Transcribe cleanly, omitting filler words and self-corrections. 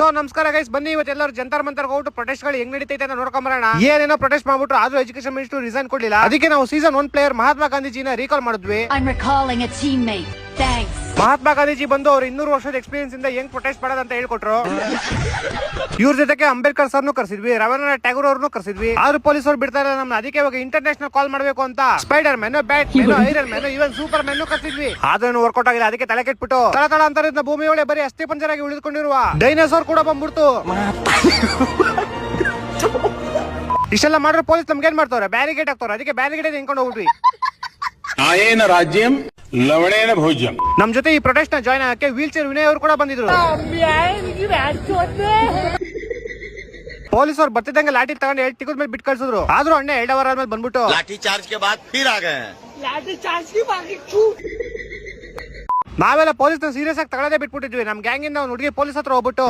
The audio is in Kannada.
ಸೊ ನಮಸ್ಕಾರ ಗೈಸ್, ಬನ್ನಿ ಇವತ್ತೆಲ್ಲರೂ ಜಂತರ್ ಮಂತರ್ ಹೋಗ್ಬಿಟ್ಟು ಪ್ರೊಟೆಸ್ಟ್ ಗಳು ಹೆಂಗ್ ನಡೀತೈತೆ ಅಂತ ನೋಡ್ಕೊಂಬರೋಣ. ಏನೇನೋ ಪ್ರೊಟೆಸ್ಟ್ ಮಾಡ್ಬಿಟ್ಟು ಆದ್ರೂ ಎಜುಕೇಶನ್ ಮಿನಿಸ್ಟರ್ ರಿಸೈನ್ ಕೊಡ್ಲಿಲ್ಲ. ಅದಕ್ಕೆ ನಾವು ಸೀಸನ್ 1 ಪ್ಲೇಯರ್ ಮಹಾತ್ಮ ಗಾಂಧೀಜಿನ ರೀಕಾಲ್ ಮಾಡಿದ್ವಿ. ಮಹಾತ್ಮ ಗಾಂಧೀಜಿ ಬಂದು ಅವ್ರು 200 ವರ್ಷದ ಎಕ್ಸ್ಪೀರಿಯನ್ಸ್ ಇಂದ ಹೆಂಗ್ ಪ್ರೊಟೆಸ್ಟ್ ಮಾಡೋದಂತ ಹೇಳ್ಕೊಟ್ರು. ಇವ್ರ ಜೊತೆಗೆ ಅಂಬೇಡ್ಕರ್ ಸರ್ನು ಕರ್ಸಿದ್ವಿ, ರವೀಂದ್ರನಾಥ್ ಟ್ಯಾಗೋರ್ ಅವ್ರನ್ನು ಕರ್ಸಿದ್ವಿ. ಆದ್ರೂ ಪೊಲೀಸ್ ಅವ್ರು ಬಿಡ್ತಾ ಇಲ್ಲ ನಮ್ನ. ಅದಕ್ಕೆ ಇವಾಗ ಇಂಟರ್ನ್ಯಾಷನಲ್ ಕಾಲ್ ಮಾಡ್ಬೇಕು ಅಂತ Spiderman, Batman, Iron Man, ಇವನ್ ಸೂಪರ್ ಮ್ಯಾನ್ ಕರ್ಸಿದ್ವಿ. ಆದ್ರೂ ವರ್ಕೌಟ್ ಆಗಿಲ್ಲ. ಅದಕ್ಕೆ ತಲೆ ಕೆಟ್ಬಿಟ್ಟು ತಳ ಅಂತ ಭೂಮಿ ಒಳ್ಳೆ ಬರೀ ಅಸ್ಥಿ ಪಂಜರಾಗಿ ಉಳಿದುಕೊಂಡಿರುವ ಡೈನೋಸಾರ್ ಕೂಡ ಬಂದ್ಬಿಡ್ತು. ಇಷ್ಟೆಲ್ಲ ಮಾಡ್ರೆ ಪೊಲೀಸ್ ನಮ್ಗೆ ಏನ್ ಮಾಡ್ತಾವ್ರೆ? ಬ್ಯಾರಿಗೇಡ್ ಹಾಕ್ತಾವ್ರೆ. ಅದಕ್ಕೆ ಬ್ಯಾರಿಗೇಡ್ ನಿಂತ್ಕೊಂಡು ಹೋಗ್ಬಿಟ್ವಿ. ಆಯೇನ ರಾಜ್ಯಂ ಲವಣೇನ ಭೋಜ್ಯಂ. ನಮ್ ಜೊತೆ ಈ ಪ್ರೊಟೆಸ್ಟ್ ನ ಜಾಯ್ನ್ ಆಗಕ್ಕೆ ವೀಲ್ ಚೇರ್ ವಿನಯ್ ಅವರು ಕೂಡ ಬಂದಿದ್ರು. ಪೊಲೀಸ್ ಅವ್ರು ಬರ್ತಿದ್ದಂಗೆ ಲಾಠಿ ತಗೊಂಡು 2 ಟಿಕೆಟ್ ಮೇಲೆ ಬಿಟ್ಟು ಕಳ್ಸಿದ್ರು. ಆದ್ರೂ ಅಣ್ಣ 2 ಅವರ್ ಆದ್ಮೇಲೆ ಬಂದ್ಬಿಟ್ಟು लाठी चार्ज के बाद फिर आ गए। ನಾವೆಲ್ಲ ಪೊಲೀಸ್ ನ ಸೀರಿಯಸ್ ಆಗಿ ತಗೊಳ್ಳೋದೇ ಬಿಟ್ಬಿಟ್ಟಿದ್ವಿ. ನಮ್ ಗ್ಯಾಂಗ್ ಇಂದ ಹುಡುಗಿ ಪೊಲೀಸ್ ಹತ್ರ ಹೋಗ್ಬಿಟ್ಟು